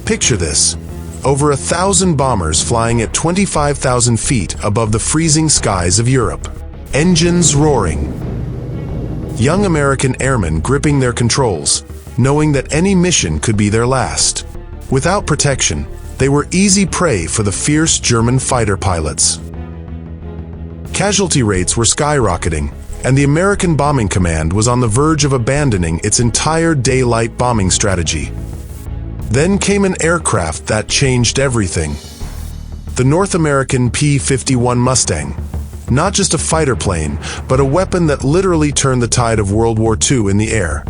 Picture this. Over 1,000 bombers flying at 25,000 feet above the freezing skies of Europe. Engines roaring. Young American airmen gripping their controls, knowing that any mission could be their last. Without protection, they were easy prey for the fierce German fighter pilots. Casualty rates were skyrocketing, and the American Bombing Command was on the verge of abandoning its entire daylight bombing strategy. Then came an aircraft that changed everything. The North American P-51 Mustang. Not just a fighter plane, but a weapon that literally turned the tide of World War II in the air.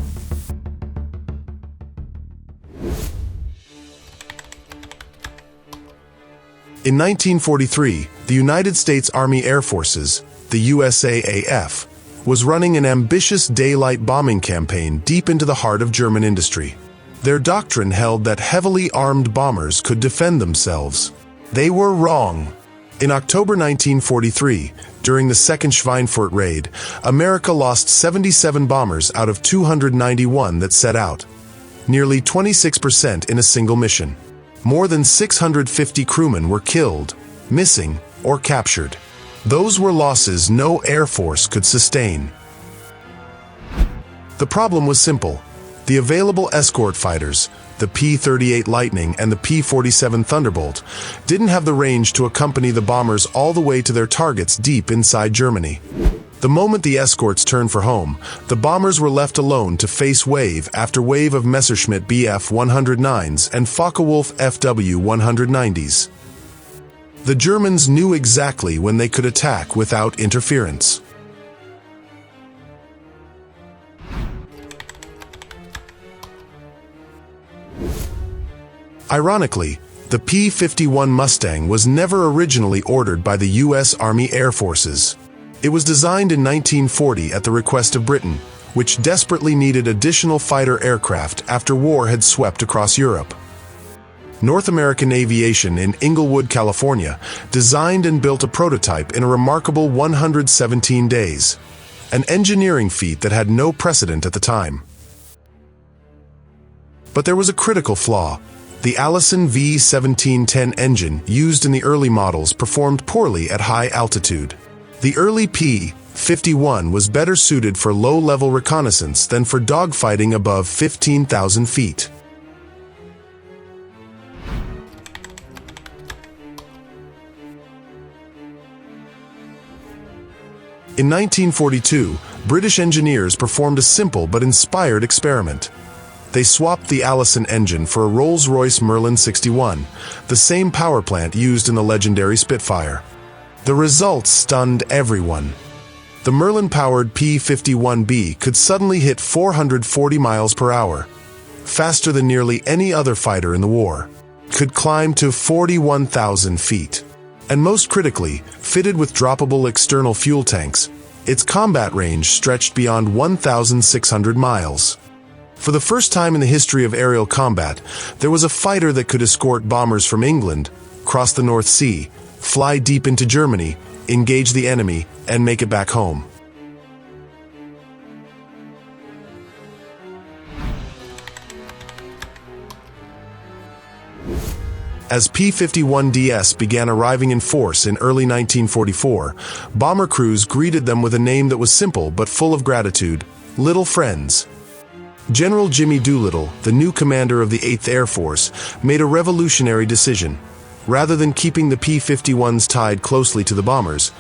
In 1943, the United States Army Air Forces, the USAAF, was running an ambitious daylight bombing campaign deep into the heart of German industry. Their doctrine held that heavily armed bombers could defend themselves. They were wrong. In October 1943, during the second Schweinfurt raid, America lost 77 bombers out of 291 that set out, nearly 26% in a single mission. More than 650 crewmen were killed, missing, or captured. Those were losses no Air Force could sustain. The problem was simple. The available Escort fighters, the P-38 Lightning and the P-47 Thunderbolt, didn't have the range to accompany the bombers all the way to their targets deep inside Germany. The moment the Escorts turned for home, the bombers were left alone to face wave after wave of Messerschmitt Bf-109s and Focke-Wulf Fw-190s. The Germans knew exactly when they could attack without interference. Ironically, the P-51 Mustang was never originally ordered by the U.S. Army Air Forces. It was designed in 1940 at the request of Britain, which desperately needed additional fighter aircraft after war had swept across Europe. North American Aviation in Inglewood, California, designed and built a prototype in a remarkable 117 days, an engineering feat that had no precedent at the time. But there was a critical flaw. The Allison V1710 engine used in the early models performed poorly at high altitude. The early P-51 was better suited for low-level reconnaissance than for dogfighting above 15,000 feet. In 1942, British engineers performed a simple but inspired experiment. They swapped the Allison engine for a Rolls-Royce Merlin 61, the same power plant used in the legendary Spitfire. The results stunned everyone. The Merlin-powered P-51B could suddenly hit 440 miles per hour, faster than nearly any other fighter in the war, could climb to 41,000 feet. And most critically, fitted with droppable external fuel tanks, its combat range stretched beyond 1,600 miles. For the first time in the history of aerial combat, there was a fighter that could escort bombers from England, cross the North Sea, fly deep into Germany, engage the enemy, and make it back home. As P-51DS began arriving in force in early 1944, bomber crews greeted them with a name that was simple but full of gratitude: Little Friends. General Jimmy Doolittle, the new commander of the 8th Air Force, made a revolutionary decision. Rather than keeping the P-51s tied closely to the bombers,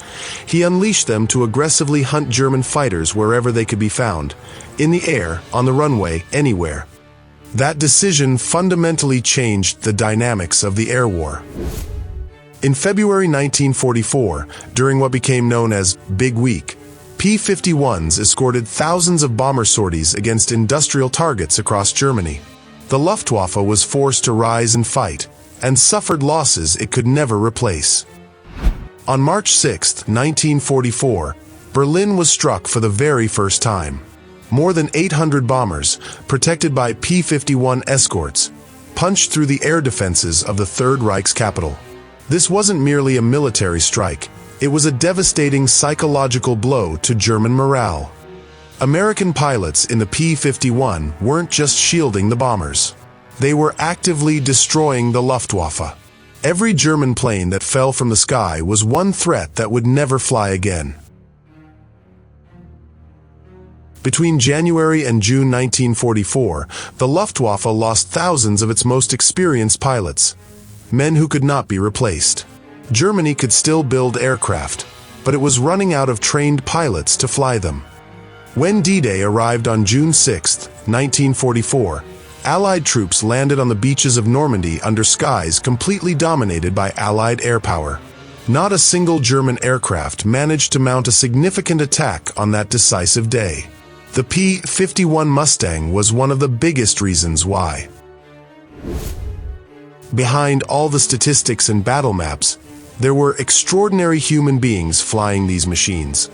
he unleashed them to aggressively hunt German fighters wherever they could be found, in the air, on the runway, anywhere. That decision fundamentally changed the dynamics of the air war. In February 1944, during what became known as Big Week, P-51s escorted thousands of bomber sorties against industrial targets across Germany. The Luftwaffe was forced to rise and fight, and suffered losses it could never replace. On March 6, 1944, Berlin was struck for the very first time. More than 800 bombers, protected by P-51 escorts, punched through the air defenses of the Third Reich's capital. This wasn't merely a military strike, it was a devastating psychological blow to German morale. American pilots in the P-51 weren't just shielding the bombers. They were actively destroying the Luftwaffe. Every German plane that fell from the sky was one threat that would never fly again. Between January and June 1944, the Luftwaffe lost thousands of its most experienced pilots, men who could not be replaced. Germany could still build aircraft, but it was running out of trained pilots to fly them. When D-Day arrived on June 6, 1944, Allied troops landed on the beaches of Normandy under skies completely dominated by Allied air power. Not a single German aircraft managed to mount a significant attack on that decisive day. The P-51 Mustang was one of the biggest reasons why. Behind all the statistics and battle maps, there were extraordinary human beings flying these machines.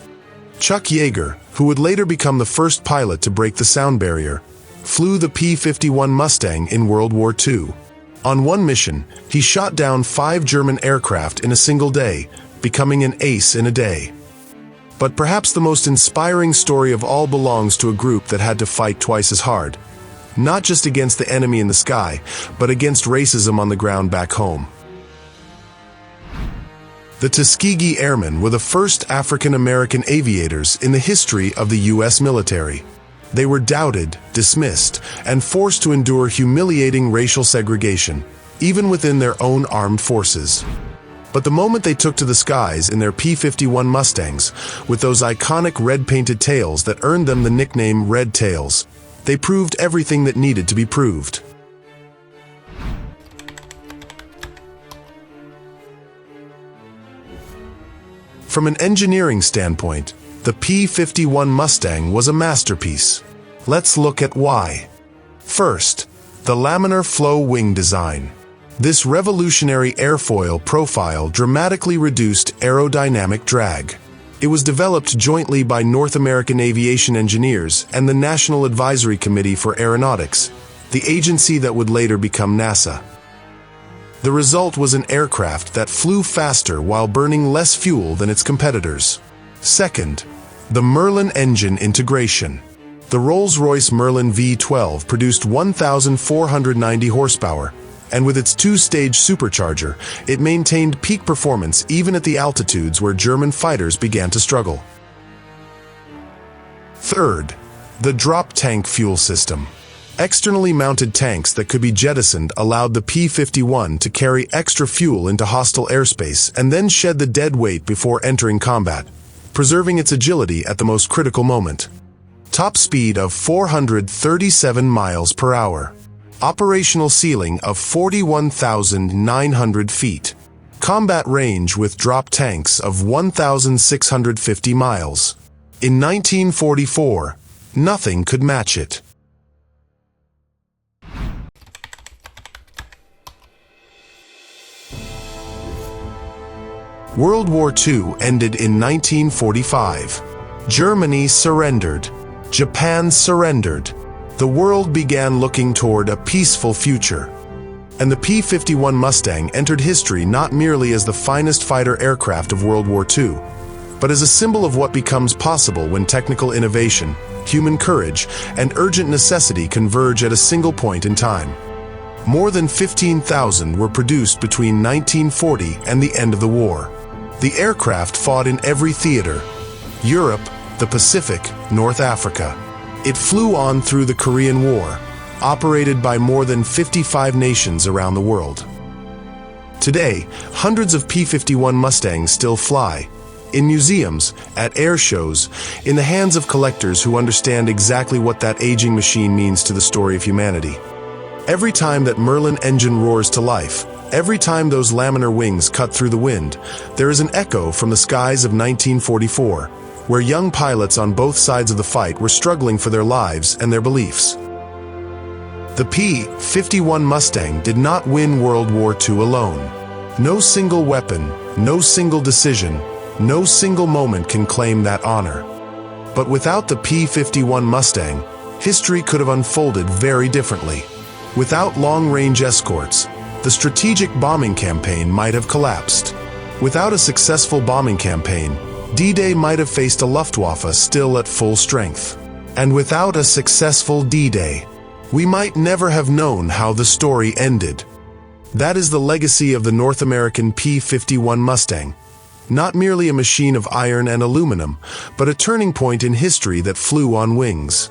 Chuck Yeager, who would later become the first pilot to break the sound barrier, flew the P-51 Mustang in World War II. On one mission, he shot down 5 German aircraft in a single day, becoming an ace in a day. But perhaps the most inspiring story of all belongs to a group that had to fight twice as hard, not just against the enemy in the sky, but against racism on the ground back home. The Tuskegee Airmen were the first African-American aviators in the history of the U.S. military. They were doubted, dismissed, and forced to endure humiliating racial segregation, even within their own armed forces. But the moment they took to the skies in their P-51 Mustangs, with those iconic red-painted tails that earned them the nickname Red Tails, they proved everything that needed to be proved. From an engineering standpoint, the P-51 Mustang was a masterpiece. Let's look at why. First, the laminar flow wing design. This revolutionary airfoil profile dramatically reduced aerodynamic drag. It was developed jointly by North American aviation engineers and the National Advisory Committee for Aeronautics, the agency that would later become NASA. The result was an aircraft that flew faster while burning less fuel than its competitors. Second, the Merlin engine integration. The Rolls-Royce Merlin V12 produced 1,490 horsepower, and with its 2-stage supercharger, it maintained peak performance even at the altitudes where German fighters began to struggle. Third, the drop tank fuel system. Externally mounted tanks that could be jettisoned allowed the P-51 to carry extra fuel into hostile airspace and then shed the dead weight before entering combat, preserving its agility at the most critical moment. Top speed of 437 miles per hour. Operational ceiling of 41,900 feet. Combat range with drop tanks of 1,650 miles. In 1944, nothing could match it. World War II ended in 1945. Germany surrendered. Japan surrendered. The world began looking toward a peaceful future. And the P-51 Mustang entered history not merely as the finest fighter aircraft of World War II, but as a symbol of what becomes possible when technical innovation, human courage, and urgent necessity converge at a single point in time. More than 15,000 were produced between 1940 and the end of the war. The aircraft fought in every theater: Europe, the Pacific, North Africa. It flew on through the Korean War, operated by more than 55 nations around the world. Today, hundreds of P-51 Mustangs still fly, in museums, at air shows, in the hands of collectors who understand exactly what that aging machine means to the story of humanity. Every time that Merlin engine roars to life, every time those laminar wings cut through the wind, there is an echo from the skies of 1944, where young pilots on both sides of the fight were struggling for their lives and their beliefs. The P-51 Mustang did not win World War II alone. No single weapon, no single decision, no single moment can claim that honor. But without the P-51 Mustang, history could have unfolded very differently. Without long-range escorts, the strategic bombing campaign might have collapsed. Without a successful bombing campaign, D-Day might have faced a Luftwaffe still at full strength. And without a successful D-Day, we might never have known how the story ended. That is the legacy of the North American P-51 Mustang. Not merely a machine of iron and aluminum, but a turning point in history that flew on wings.